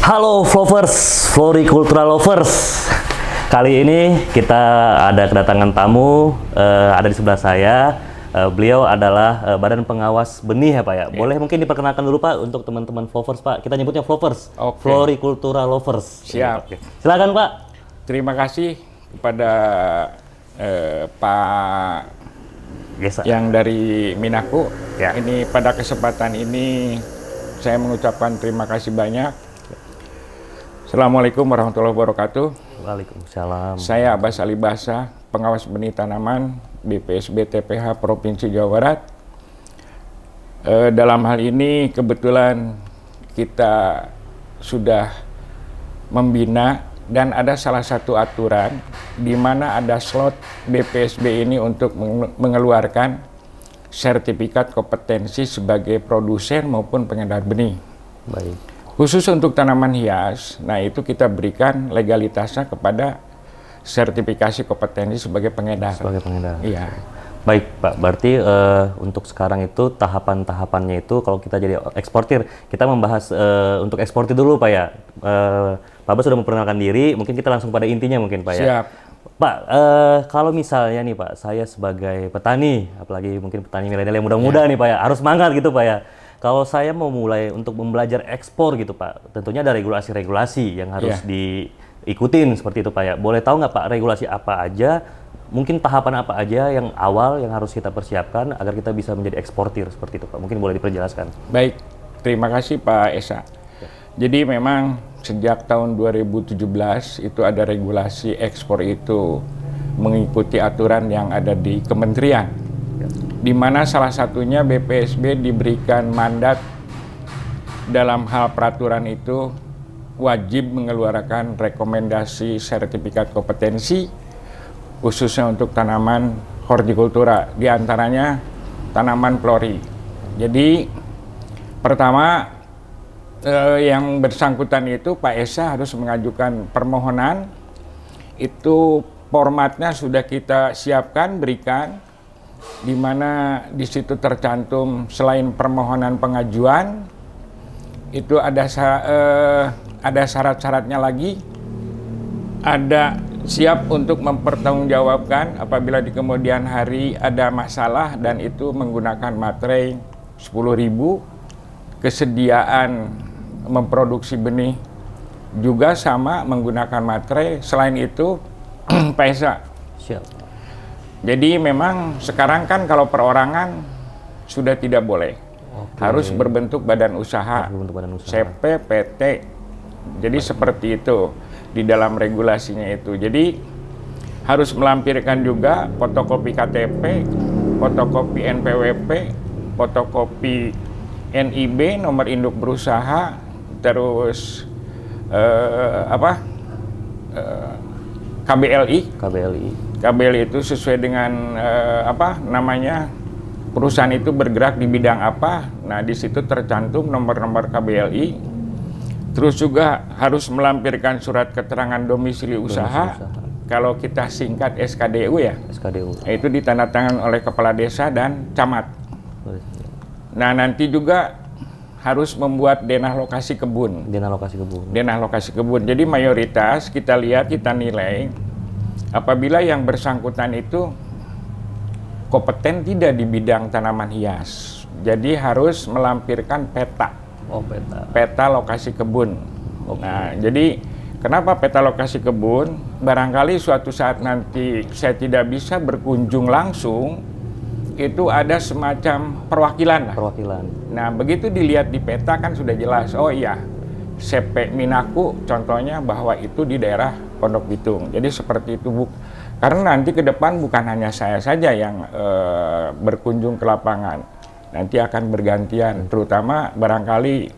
Halo Flowers, Floricultura Lovers. Kali ini kita ada kedatangan tamu, ada di sebelah saya. Beliau adalah Badan Pengawas Benih ya Pak ya. Boleh mungkin diperkenalkan dulu Pak untuk teman-teman Flowers Pak. Kita nyebutnya Flowers, Floricultura Lovers. Siap. Oke. Silakan Pak. Terima kasih kepada Pak Gesa. yang dari Minaku. Ya. Ini pada kesempatan ini saya mengucapkan terima kasih banyak. Assalamualaikum warahmatullahi wabarakatuh. Waalaikumsalam. Saya Abbas Ali Basa, pengawas benih tanaman BPSB TPH Provinsi Jawa Barat. Dalam hal ini kebetulan kita sudah membina dan ada salah satu aturan di mana ada slot BPSB ini untuk mengeluarkan sertifikat kompetensi sebagai produsen maupun pengedar benih. Baik. Khusus untuk tanaman hias, nah itu kita berikan legalitasnya kepada sertifikasi kompetensi sebagai pengedar. Sebagai pengedar. Iya. Baik Pak, berarti untuk sekarang itu tahapan-tahapannya itu kalau kita jadi eksportir, kita membahas untuk eksportir dulu Pak ya. Pak Bas sudah memperkenalkan diri, mungkin kita langsung pada intinya mungkin Pak ya. Siap. Pak, kalau misalnya nih Pak, saya sebagai petani, apalagi mungkin petani milenial yang muda-muda nih Pak ya, harus semangat gitu Pak ya. Kalau saya mau mulai untuk belajar ekspor gitu Pak, tentunya ada regulasi-regulasi yang harus diikutin seperti itu Pak ya. Boleh tahu nggak Pak regulasi apa aja, mungkin tahapan apa aja yang awal yang harus kita persiapkan agar kita bisa menjadi eksportir seperti itu Pak. Mungkin boleh diperjelaskan. Baik, terima kasih Pak Esa. Jadi memang sejak tahun 2017 itu ada regulasi ekspor itu mengikuti aturan yang ada di kementerian. Di mana salah satunya BPSB diberikan mandat dalam hal peraturan itu wajib mengeluarkan rekomendasi sertifikat kompetensi khususnya untuk tanaman hortikultura, diantaranya tanaman flori. Jadi pertama yang bersangkutan itu Pak Esa harus mengajukan permohonan, itu formatnya sudah kita siapkan, berikan, di mana di situ tercantum selain permohonan pengajuan itu ada syarat-syaratnya lagi, ada siap untuk mempertanggungjawabkan apabila di kemudian hari ada masalah dan itu menggunakan materai 10.000, kesediaan memproduksi benih juga sama menggunakan materai. Selain itu Pak Esa, Siap. jadi memang sekarang kan kalau perorangan sudah tidak boleh. Harus berbentuk badan usaha, CP, PT. Jadi seperti itu di dalam regulasinya itu. Jadi harus melampirkan juga fotokopi KTP, fotokopi NPWP, fotokopi NIB, nomor induk berusaha, terus KBLI itu sesuai dengan perusahaan itu bergerak di bidang apa. Nah, di situ tercantum nomor-nomor KBLI. Terus juga harus melampirkan surat keterangan domisili usaha. Kalau kita singkat SKDU ya. SKDU. Itu ditandatangan oleh kepala desa dan camat. Nah, nanti juga harus membuat denah lokasi kebun. Denah lokasi kebun. Denah lokasi kebun. Jadi mayoritas kita lihat, kita nilai apabila yang bersangkutan itu kompeten tidak di bidang tanaman hias. Jadi harus melampirkan peta. Oh, peta. Peta lokasi kebun. Nah, jadi kenapa peta lokasi kebun? Barangkali suatu saat nanti saya tidak bisa berkunjung langsung, itu ada semacam perwakilan lah. Perwakilan. Nah, begitu dilihat di peta kan sudah jelas. Oh iya, CP Minaku contohnya bahwa itu di daerah Pondok Bitung. Jadi seperti itu, Bu. Karena nanti ke depan bukan hanya saya saja yang berkunjung ke lapangan. Nanti akan bergantian, terutama barangkali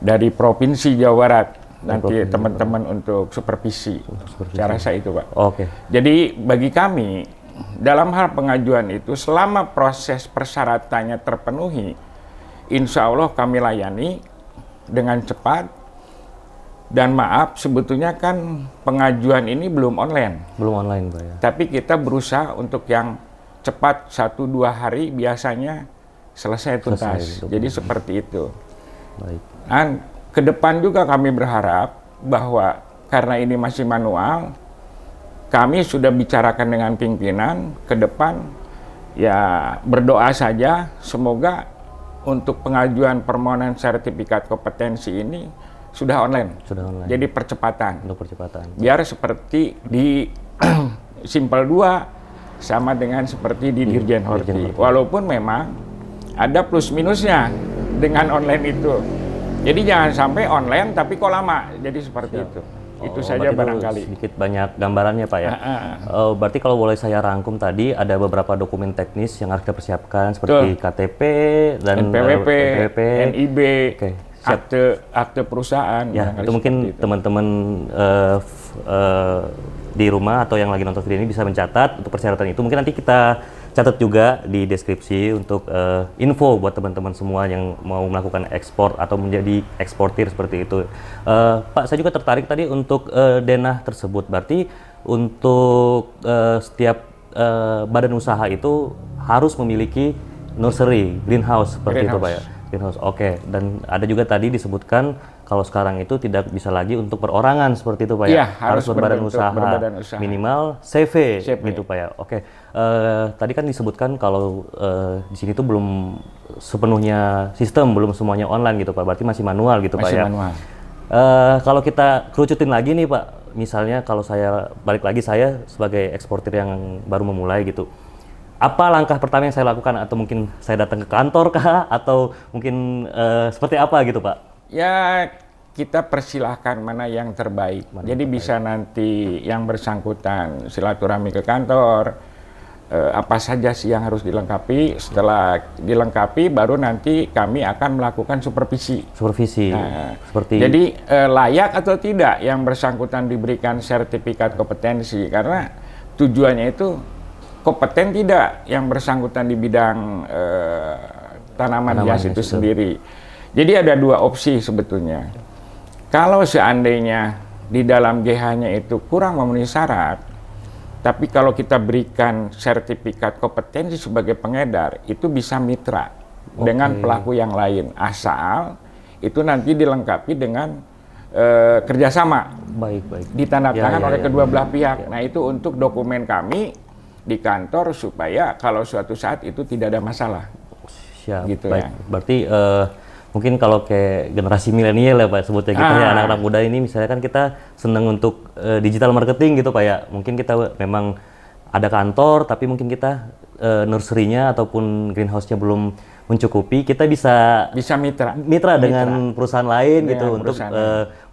dari Provinsi Jawa Barat. Nanti teman-teman untuk supervisi. Saya rasa itu, Pak. Oke. Jadi bagi kami, dalam hal pengajuan itu selama proses persyaratannya terpenuhi, insya Allah kami layani dengan cepat. Dan maaf, sebetulnya kan pengajuan ini belum online. Belum online, Pak ya. Tapi kita berusaha untuk yang cepat 1-2 hari biasanya selesai tuntas. Jadi seperti itu. Baik. Dan ke depan juga kami berharap bahwa karena ini masih manual, kami sudah bicarakan dengan pimpinan ke depan, ya berdoa saja semoga untuk pengajuan permohonan sertifikat kompetensi ini sudah online. Sudah online. Jadi percepatan. Untuk percepatan. Biar seperti di Simpel 2 sama dengan seperti di Dirjen Horti. Walaupun memang ada plus minusnya dengan online itu. Jadi jangan sampai online tapi kok lama. Jadi seperti itu. Itu saja barangkali. Sedikit banyak gambarannya, Pak ya. Berarti kalau boleh saya rangkum tadi ada beberapa dokumen teknis yang harus kita persiapkan seperti KTP dan NPWP, NIB. Oke. Akte perusahaan. Ya, itu mungkin teman-teman di rumah atau yang lagi nonton video ini bisa mencatat untuk persyaratan itu. Mungkin nanti kita catat juga di deskripsi untuk info buat teman-teman semua yang mau melakukan ekspor atau menjadi eksportir seperti itu. Pak, saya juga tertarik tadi untuk denah tersebut. Berarti untuk setiap badan usaha itu harus memiliki nursery, greenhouse seperti itu, Pak ya. Greenhouse, oke. Dan ada juga tadi disebutkan kalau sekarang itu tidak bisa lagi untuk perorangan seperti itu, Pak ya. Iya, harus berbadan usaha, minimal CV, CV. gitu, Pak ya. Oke. Tadi kan disebutkan kalau di sini tuh belum sepenuhnya sistem, belum semuanya online gitu, Pak. Berarti masih manual gitu, Pak ya. Manual. Kalau kita kerucutin lagi nih, Pak. Misalnya kalau saya balik lagi, saya sebagai eksportir yang baru memulai gitu. Apa langkah pertama yang saya lakukan, atau mungkin saya datang ke kantor kah, atau mungkin seperti apa gitu, Pak? Ya, kita persilahkan mana yang terbaik. Jadi bisa nanti yang bersangkutan silaturahmi ke kantor, apa saja sih yang harus dilengkapi. Setelah dilengkapi, baru nanti kami akan melakukan supervisi. Supervisi, seperti. Jadi layak atau tidak yang bersangkutan diberikan sertifikat kompetensi, karena tujuannya itu kompeten tidak yang bersangkutan di bidang tanaman hias itu sendiri. Jadi ada dua opsi sebetulnya. Kalau seandainya di dalam GH-nya itu kurang memenuhi syarat, tapi kalau kita berikan sertifikat kompetensi sebagai pengedar, itu bisa mitra dengan pelaku yang lain, asal itu nanti dilengkapi dengan kerjasama. Baik. Ditandatangan oleh kedua belah pihak. Nah, itu untuk dokumen kami di kantor supaya kalau suatu saat itu tidak ada masalah. Siap. Gitu baik. Ya. Berarti mungkin kalau kayak generasi milenial ya, Pak, sebutnya kita ya, anak-anak muda ini misalnya kan kita senang untuk digital marketing gitu, Pak ya. Mungkin kita memang ada kantor tapi mungkin kita nursery-nya ataupun greenhouse-nya belum mencukupi, kita bisa mitra dengan perusahaan lain gitu untuk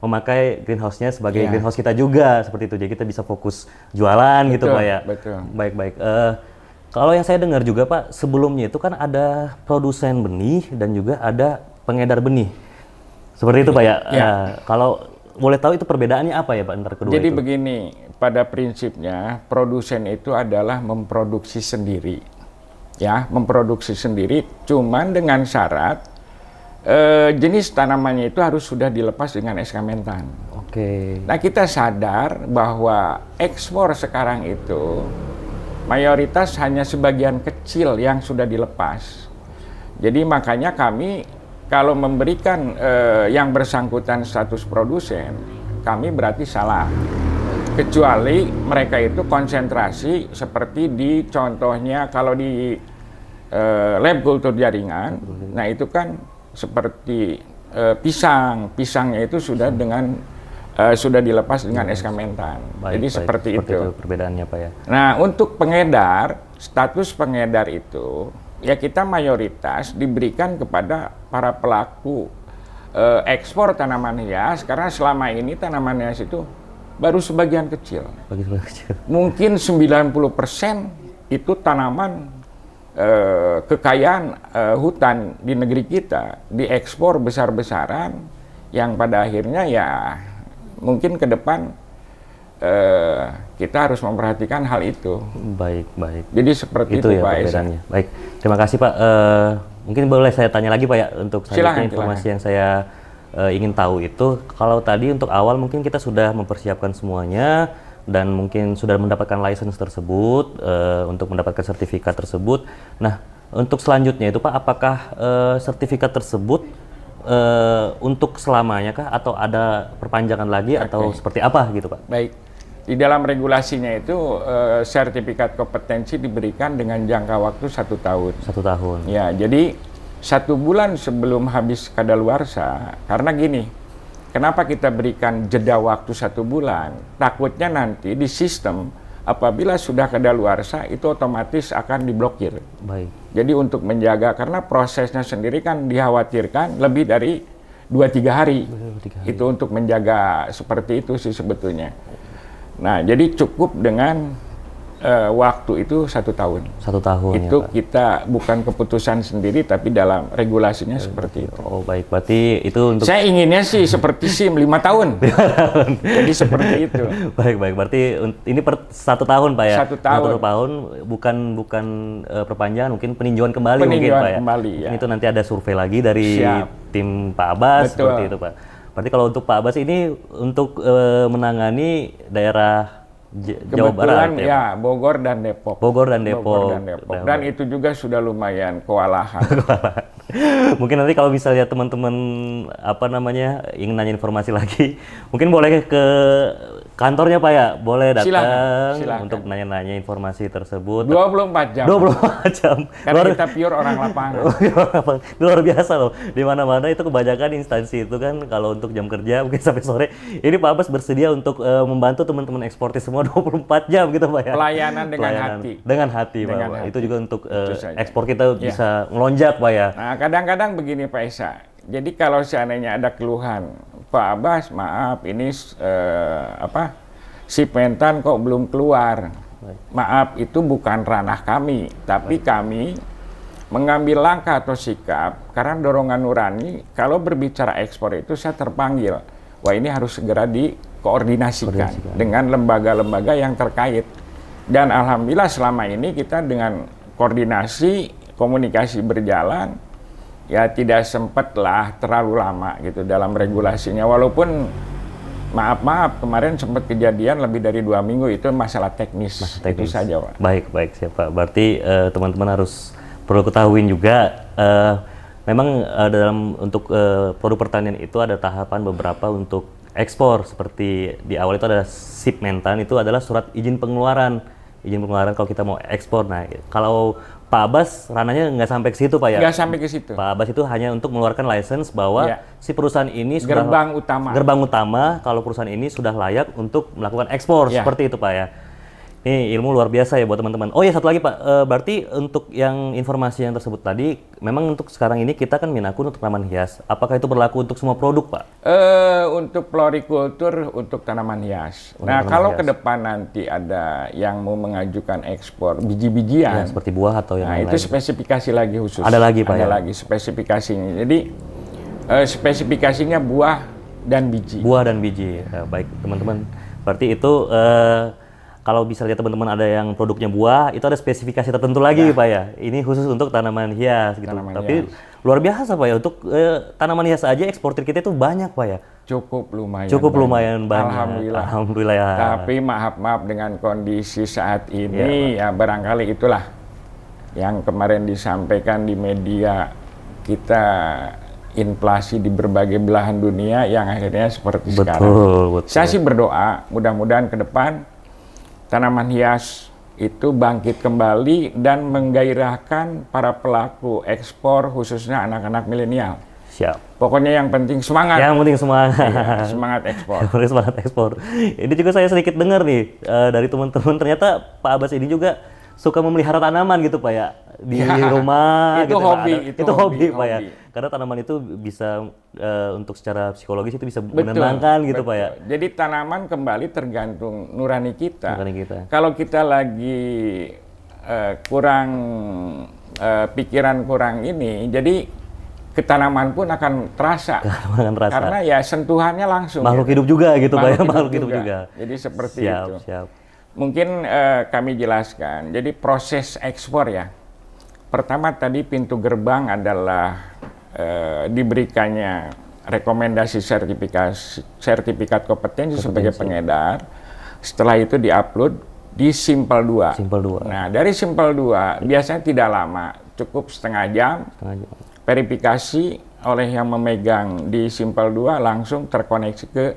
memakai greenhouse-nya sebagai greenhouse kita juga seperti itu. Jadi kita bisa fokus jualan gitu, Pak ya. Betul. Baik. Kalau yang saya dengar juga, Pak, sebelumnya itu kan ada produsen benih dan juga ada pengedar benih. Seperti itu, Pak ya. Kalau boleh tahu itu perbedaannya apa ya, Pak, antara kedua itu? Jadi begini, pada prinsipnya produsen itu adalah memproduksi sendiri. Ya, memproduksi sendiri, cuman dengan syarat jenis tanamannya itu harus sudah dilepas dengan SK Mentan. Oke. Nah, kita sadar bahwa ekspor sekarang itu mayoritas hanya sebagian kecil yang sudah dilepas. Jadi makanya kami kalau memberikan yang bersangkutan status produsen, kami berarti salah. Kecuali mereka itu konsentrasi seperti di contohnya kalau di lab kultur jaringan, nah itu kan seperti pisangnya itu sudah dengan sudah dilepas dengan SK Mentan. Jadi seperti itu perbedaannya, Pak ya. Nah, untuk pengedar, status pengedar itu ya kita mayoritas diberikan kepada para pelaku ekspor tanaman hias, karena selama ini tanaman hias itu baru sebagian kecil. Mungkin 90% itu tanaman kekayaan hutan di negeri kita diekspor besar-besaran, yang pada akhirnya ya mungkin ke depan kita harus memperhatikan hal itu. Baik. Jadi seperti itu ya Pak perbedaannya. Baik, terima kasih Pak. Mungkin boleh saya tanya lagi Pak ya untuk selanjutnya Silakan, informasi yang saya ingin tahu itu, kalau tadi untuk awal mungkin kita sudah mempersiapkan semuanya dan mungkin sudah mendapatkan license tersebut untuk mendapatkan sertifikat tersebut. Nah, untuk selanjutnya itu Pak, apakah sertifikat tersebut untuk selamanya kah atau ada perpanjangan lagi atau seperti apa gitu Pak? Baik. Di dalam regulasinya itu sertifikat kompetensi diberikan dengan jangka waktu 1 tahun. 1 tahun. Ya, jadi 1 bulan sebelum habis kadaluarsa, karena gini, kenapa kita berikan jeda waktu 1 bulan? Takutnya nanti di sistem apabila sudah kadaluarsa itu otomatis akan diblokir. Baik. Jadi untuk menjaga, karena prosesnya sendiri kan dikhawatirkan lebih dari 2-3 hari. 2-3 hari. Itu untuk menjaga seperti itu sih sebetulnya. Nah, jadi cukup dengan waktu itu 1 tahun. 1 tahun Itu ya Pak. kita bukan keputusan sendiri, tapi dalam regulasinya seperti itu. Oh baik, berarti itu untuk Saya inginnya sih seperti SIM 5 tahun. Jadi seperti itu. baik, berarti ini per 1 tahun Pak ya? 1 tahun. 1 tahun, bukan perpanjangan, mungkin peninjauan kembali mungkin Peninjauan Pak ya? kembali, ya. Mungkin itu nanti ada survei lagi dari Siap. tim Pak Abbas, Betul. seperti itu Pak. Berarti kalau untuk Pak Abbas ini untuk menangani daerah Jawa Barat Kebetulan ya, Bogor dan Depok. Bogor dan Depok. Bogor dan Depok. Dan itu juga sudah lumayan kewalahan. Mungkin nanti kalau misalnya teman-teman ingin nanya informasi lagi, mungkin boleh ke kantornya Pak ya, boleh datang Silakan. untuk nanya-nanya informasi tersebut. 24 jam. 24 jam. Karena kita pure orang lapangan. Luar biasa loh. Di mana-mana itu kebanyakan instansi itu kan kalau untuk jam kerja mungkin sampai sore. Ini Pak Abbas bersedia untuk membantu teman-teman eksportir semua 24 jam gitu Pak ya. Pelayanan dengan hati. Dengan hati Dengan Pak. hati. Itu juga untuk saja. ekspor kita bisa melonjak Pak ya. Nah, kadang-kadang begini Pak Esa. Jadi kalau seandainya ada keluhan, Pak Abbas, maaf ini si Mentan kok belum keluar. Maaf, itu bukan ranah kami, tapi kami mengambil langkah atau sikap karena dorongan nurani. Kalau berbicara ekspor itu saya terpanggil, wah ini harus segera dikoordinasikan dengan lembaga-lembaga yang terkait. Dan alhamdulillah selama ini kita dengan komunikasi berjalan, ya tidak sempatlah terlalu lama gitu dalam regulasinya. Walaupun maaf kemarin sempat kejadian lebih dari 2 minggu, itu masalah teknis. Itu saja Pak. Baik siap Pak. Berarti teman-teman harus perlu ketahui juga memang dalam untuk produk pertanian itu ada tahapan beberapa untuk ekspor. Seperti di awal itu ada SIP Mentan, itu adalah surat izin pengeluaran kalau kita mau ekspor. Nah, kalau Pak Abbas ranahnya nggak sampai ke situ Pak ya? Nggak sampai ke situ. Pak Abbas itu hanya untuk mengeluarkan license bahwa si perusahaan ini sudah gerbang utama kalau perusahaan ini sudah layak untuk melakukan ekspor, seperti itu Pak ya. Ini ilmu luar biasa ya buat teman-teman. Oh ya, satu lagi Pak, berarti untuk yang informasi yang tersebut tadi, memang untuk sekarang ini kita kan Minakun untuk tanaman hias. Apakah itu berlaku untuk semua produk Pak? Untuk florikultur, untuk tanaman hias. Nah, kalau ke depan nanti ada yang mau mengajukan ekspor biji-bijian, Seperti buah atau yang lain. itu spesifikasi lagi khusus. Ada lagi Pak ya? Ada lagi spesifikasinya. Jadi spesifikasinya buah dan biji. Buah dan biji. Baik teman-teman. Berarti itu kalau misalnya teman-teman ada yang produknya buah, itu ada spesifikasi tertentu lagi Pak ya. Ini khusus untuk tanaman hias gitu. Tapi luar biasa Pak ya, untuk tanaman hias aja eksportir kita itu banyak Pak ya. Cukup lumayan. Banyak. Alhamdulillah ya. Tapi maaf dengan kondisi saat ini ya barangkali itulah yang kemarin disampaikan di media, kita inflasi di berbagai belahan dunia yang akhirnya seperti sekarang. Betul. Saya sih berdoa mudah-mudahan ke depan tanaman hias itu bangkit kembali dan menggairahkan para pelaku ekspor, khususnya anak-anak milenial. Siap. Pokoknya yang penting semangat. Yang penting semangat. Iya, semangat ekspor. Semangat ekspor. Ini juga saya sedikit dengar nih dari teman-teman, ternyata Pak Abbas ini juga suka memelihara tanaman gitu Pak ya, di rumah. Itu gitu, hobi. Itu hobi Pak ya. Karena tanaman itu bisa untuk secara psikologis itu bisa menenangkan gitu Pak ya. Jadi tanaman kembali tergantung nurani kita. Nurani kita. Kalau kita lagi kurang pikiran kurang ini, jadi ketanaman pun akan terasa. Karena ya sentuhannya langsung. Makhluk hidup juga gitu Pak ya, makhluk hidup juga. Jadi seperti siap, itu. Siap. Mungkin kami jelaskan. Jadi proses ekspor ya. pertama tadi pintu gerbang adalah diberikannya rekomendasi sertifikat kompetensi sebagai pengedar. Setelah itu diupload di Simpel 2. Simpel 2. Nah, dari Simpel 2 biasanya tidak lama, cukup setengah jam. Verifikasi oleh yang memegang di Simpel 2 langsung terkoneksi ke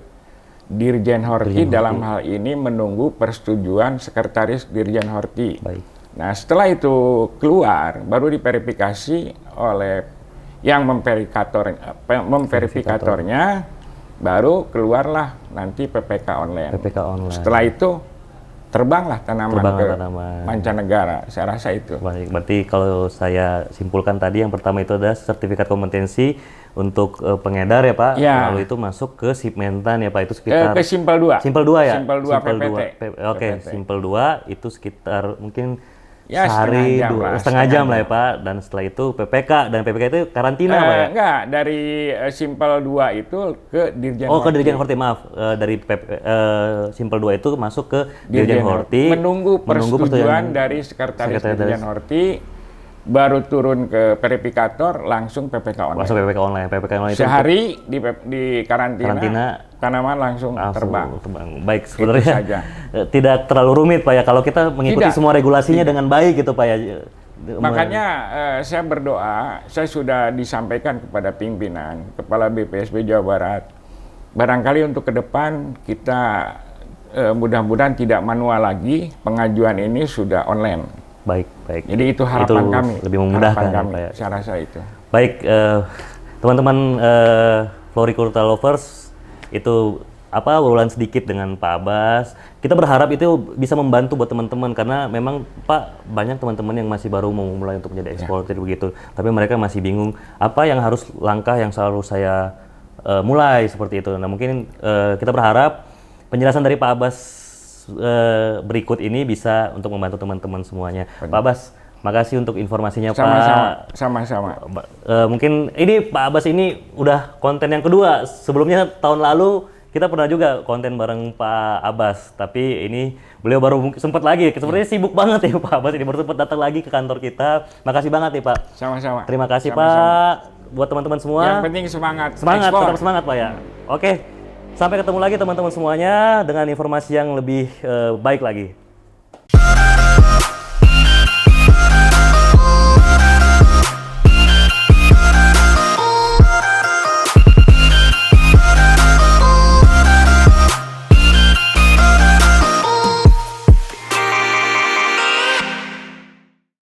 Dirjen Horti. Dalam hal ini menunggu persetujuan Sekretaris Dirjen Horti. Baik. Nah, setelah itu keluar, baru diverifikasi oleh yang memverifikatornya, baru keluarlah nanti PPK online. PPK online. Setelah itu terbanglah tanaman ke mancanegara. Saya rasa itu. Baik, berarti kalau saya simpulkan tadi yang pertama itu adalah sertifikat kompetensi untuk pengedar ya Pak. Ya. Lalu itu masuk ke Sipmentan ya Pak, itu sekitar ke Simpel 2. Simpel 2 ya? Simpel 2 PPT. Oke, PPT. Simpel 2 itu sekitar mungkin Ya, sehari setengah jam lah ya jam. Pak, dan setelah itu PPK, dan PPK itu karantina Pak ya? Enggak, dari Simpel 2 itu ke Dirjen Oh, Horti. ke Dirjen Horti, maaf. Dari Simpel 2 itu masuk ke Dirjen Horti. Menunggu persetujuan dari Sekretaris Dirjen Horti, baru turun ke verifikator, langsung PPK online. Masuk PPK online. PPK online itu sehari di karantina, tanaman langsung terbang. Baik, sebenarnya saja. Tidak terlalu rumit Pak ya, kalau kita mengikuti semua regulasinya dengan baik gitu Pak ya. Makanya saya berdoa, saya sudah disampaikan kepada pimpinan, Kepala BPSB Jawa Barat, barangkali untuk ke depan kita mudah-mudahan tidak manual lagi, pengajuan ini sudah online. Baik, baik. Jadi itu harapan kami. Lebih memudahkan kami, Pak ya. saya rasa itu. Baik, teman-teman Floricultura Lovers, itu obrolan sedikit dengan Pak Abbas. Kita berharap itu bisa membantu buat teman-teman, karena memang Pak, banyak teman-teman yang masih baru mau mulai untuk menjadi eksportir begitu. Tapi mereka masih bingung apa yang harus langkah yang selalu saya mulai seperti itu. Nah, mungkin kita berharap penjelasan dari Pak Abbas berikut ini bisa untuk membantu teman-teman semuanya. Pak Abbas, makasih untuk informasinya Pak. Sama-sama. Mungkin ini Pak Abbas ini udah konten yang kedua. Sebelumnya tahun lalu kita pernah juga konten bareng Pak Abbas, tapi ini beliau baru sempat lagi. Sebenarnya sibuk banget ya Pak Abbas, ini baru sempat datang lagi ke kantor kita. Makasih banget nih Pak. Sama-sama. Terima kasih Sama-sama. Pak. Buat teman-teman semua. Yang penting semangat. Semangat, ekspor. tetap semangat Pak ya. Oke. Sampai ketemu lagi teman-teman semuanya dengan informasi yang lebih baik lagi.